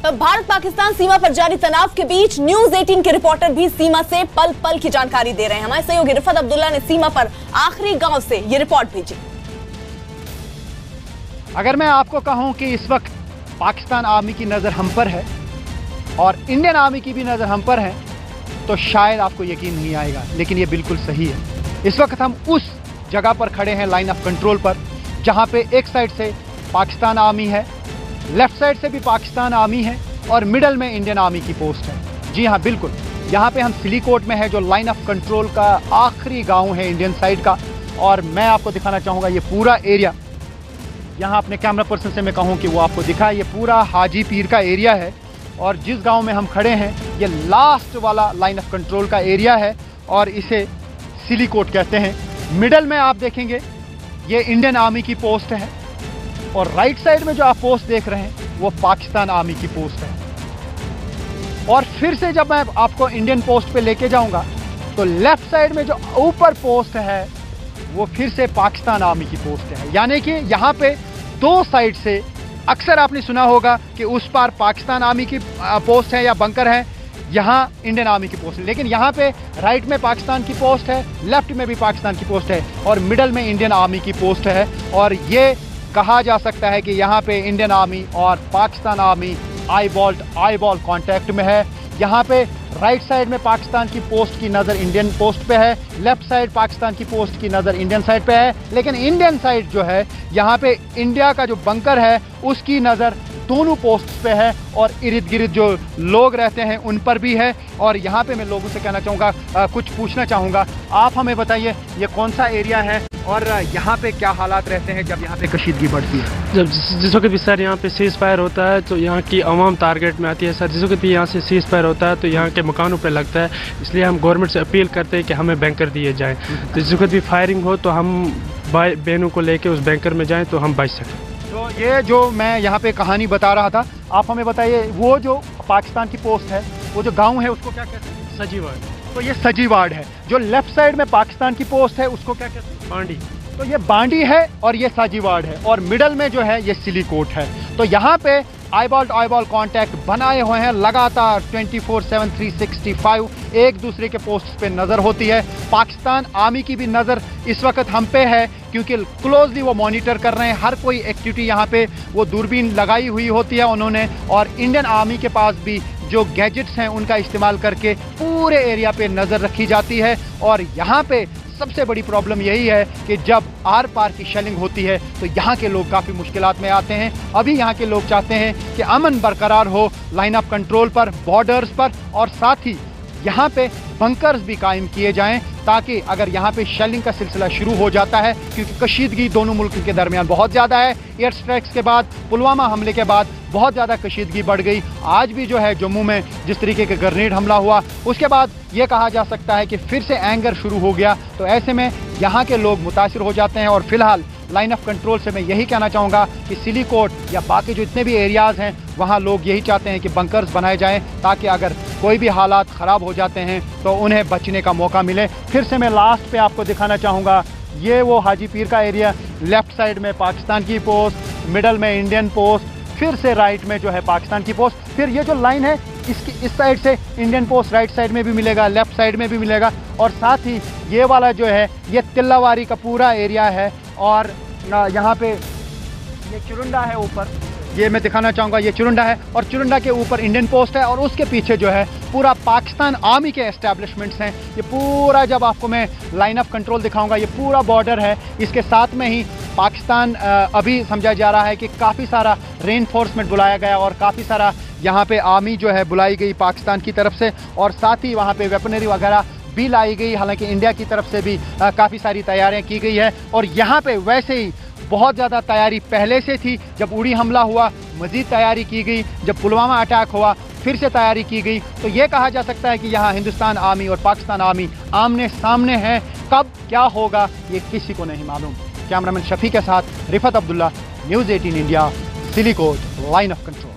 भारत पाकिस्तान सीमा पर जारी तनाव के बीच न्यूज 18 के रिपोर्टर भी सीमा से पल पल की जानकारी दे रहे हैं। हमारे सहयोगी रिफत अब्दुल्ला ने सीमा पर आखिरी गांव से ये रिपोर्ट भेजी। अगर मैं आपको कहूं कि इस वक्त पाकिस्तान आर्मी की नजर हम पर है और इंडियन आर्मी की भी नजर हम पर है तो शायद आपको यकीन नहीं आएगा, लेकिन ये बिल्कुल सही है। इस वक्त हम उस जगह पर खड़े हैं, लाइन ऑफ कंट्रोल पर, जहां पे एक साइड से पाकिस्तान आर्मी है, लेफ्ट साइड से भी पाकिस्तान आर्मी है और मिडल में इंडियन आर्मी की पोस्ट है। जी हाँ, बिल्कुल। यहाँ पे हम सिलीकोट में है, जो लाइन ऑफ कंट्रोल का आखिरी गांव है इंडियन साइड का। और मैं आपको दिखाना चाहूँगा ये पूरा एरिया, यहाँ अपने कैमरा पर्सन से मैं कहूँ कि वो आपको दिखाए, ये पूरा हाजी पीर का एरिया है। और जिस गांव में हम खड़े हैं ये लास्ट वाला लाइन ऑफ कंट्रोल का एरिया है और इसे सिलीकोट कहते हैं। मिडल में आप देखेंगे ये इंडियन आर्मी की पोस्ट है और राइट साइड में जो आप पोस्ट देख रहे हैं वो पाकिस्तान आर्मी की पोस्ट है। और फिर से जब मैं आपको इंडियन पोस्ट पे लेके जाऊंगा तो लेफ्ट साइड में जो ऊपर पोस्ट है वो फिर से पाकिस्तान आर्मी की पोस्ट है। यानी कि यहाँ पे दो साइड से, अक्सर आपने सुना होगा कि उस पार पाकिस्तान आर्मी की पोस्ट है या बंकर है, यहाँ इंडियन आर्मी की पोस्ट है। लेकिन यहाँ पे राइट में पाकिस्तान की पोस्ट है, लेफ्ट में भी पाकिस्तान की पोस्ट है और मिडल में इंडियन आर्मी की पोस्ट है। और ये कहा जा सकता है कि यहाँ पे इंडियन आर्मी और Pakistan army eye ball contact में है। यहाँ पे राइट साइड में पाकिस्तान की पोस्ट की नज़र इंडियन पोस्ट पे है, लेफ्ट साइड पाकिस्तान की पोस्ट की नज़र इंडियन साइड पे है। लेकिन इंडियन साइड जो है, यहाँ पे इंडिया का जो बंकर है उसकी नज़र दोनों पोस्ट पे है और इर्द गिर्द जो लोग रहते हैं उन पर भी है। और यहाँ पे मैं लोगों से कहना चाहूँगा, कुछ पूछना चाहूँगा। आप हमें बताइए ये कौन सा एरिया है और यहाँ पे क्या हालात रहते हैं जब यहाँ पे कशीदगी बढ़ती है? जब जिस वक्त भी सर यहाँ पे सीज फायर होता है तो यहाँ की आवाम टारगेट में आती है सर। जिस वक्त भी यहाँ से सीज फायर होता है तो यहाँ के मकानों पे लगता है, इसलिए हम गवर्नमेंट से अपील करते हैं कि हमें बैंकर दिए जाएँ। तो जिस वक्त भी फायरिंग हो तो हम भाई बहनों को लेके उस बैंकर में जाएँ तो हम बच सकें। तो ये जो मैं यहाँ पे कहानी बता रहा था, आप हमें बताइए वो जो पाकिस्तान की पोस्ट है, वो जो गाँव है उसको क्या कहते हैं? सजीवाड़। तो ये सजीवाड़ है। जो लेफ्ट साइड में पाकिस्तान की पोस्ट है उसको क्या कहते हैं? बांडी। तो ये बांडी है और ये साजीवाड़ है और मिडल में जो है ये सिलीकोट है। तो यहाँ पे आई बॉल कांटेक्ट बनाए हुए हैं लगातार 24/7 365 एक दूसरे के पोस्ट पे नज़र होती है। पाकिस्तान आर्मी की भी नज़र इस वक्त हम पे है क्योंकि क्लोजली वो मॉनिटर कर रहे हैं हर कोई एक्टिविटी। यहाँ पे वो दूरबीन लगाई हुई होती है उन्होंने, और इंडियन आर्मी के पास भी जो गैजेट्स हैं उनका इस्तेमाल करके पूरे एरिया पे नज़र रखी जाती है। और यहाँ पे सबसे बड़ी प्रॉब्लम यही है कि जब आर पार की शेलिंग होती है तो यहाँ के लोग काफ़ी मुश्किलात में आते हैं। अभी यहाँ के लोग चाहते हैं कि अमन बरकरार हो लाइन ऑफ कंट्रोल पर, बॉर्डर्स पर, और साथ ही यहाँ पे बंकर्स भी कायम किए जाएं ताकि अगर यहाँ पे शेलिंग का सिलसिला शुरू हो जाता है, क्योंकि कशीदगी दोनों मुल्क के दरमियान बहुत ज़्यादा है। एयर स्ट्राइक्स के बाद, पुलवामा हमले के बाद बहुत ज़्यादा कशीदगी बढ़ गई। आज भी जो है जम्मू में जिस तरीके के ग्रेनेड हमला हुआ उसके बाद ये कहा जा सकता है कि फिर से एंगर शुरू हो गया। तो ऐसे में यहाँ के लोग मुतासिर हो जाते हैं। और फिलहाल लाइन ऑफ कंट्रोल से मैं यही कहना चाहूँगा कि सिलीकोट या बाकी जो इतने भी एरियाज़ हैं वहाँ लोग यही चाहते हैं कि बंकर्स बनाए जाएं ताकि अगर कोई भी हालात ख़राब हो जाते हैं तो उन्हें बचने का मौका मिले। फिर से मैं लास्ट पे आपको दिखाना चाहूँगा, ये वो हाजी पीर का एरिया, लेफ़्ट साइड में पाकिस्तान की पोस्ट, मिडल में इंडियन पोस्ट, फिर से राइट में जो है पाकिस्तान की पोस्ट। फिर ये जो लाइन है इसकी इस साइड से इंडियन पोस्ट राइट साइड में भी मिलेगा, लेफ़्ट साइड में भी मिलेगा। और साथ ही ये वाला जो है ये तिल्लावारी का पूरा एरिया है। और यहाँ पे ये चुरुंडा है ऊपर, ये मैं दिखाना चाहूँगा, ये चुरुंडा है और चुरुंडा के ऊपर इंडियन पोस्ट है और उसके पीछे जो है पूरा पाकिस्तान आर्मी के एस्टेब्लिशमेंट्स हैं। ये पूरा जब आपको मैं लाइन ऑफ कंट्रोल दिखाऊंगा ये पूरा बॉर्डर है। इसके साथ में ही पाकिस्तान अभी समझा जा रहा है कि काफ़ी सारा रेनफोर्समेंट बुलाया गया और काफ़ी सारा यहाँ पे आर्मी जो है बुलाई गई पाकिस्तान की तरफ से, और साथ ही वहाँ पे वेपनरी वगैरह भी लाई गई। हालांकि इंडिया की तरफ से भी काफ़ी सारी तैयारियां की गई है। और यहाँ पे वैसे ही बहुत ज़्यादा तैयारी पहले से थी, जब उड़ी हमला हुआ मज़ीद तैयारी की गई, जब पुलवामा अटैक हुआ फिर से तैयारी की गई। तो ये कहा जा सकता है कि यहाँ हिंदुस्तान आर्मी और पाकिस्तान आर्मी आमने सामने हैं। कब क्या होगा ये किसी को नहीं मालूम। कैमरामैन शफी के साथ Rifat Abdullah, news 18 India, Silikot, line of control.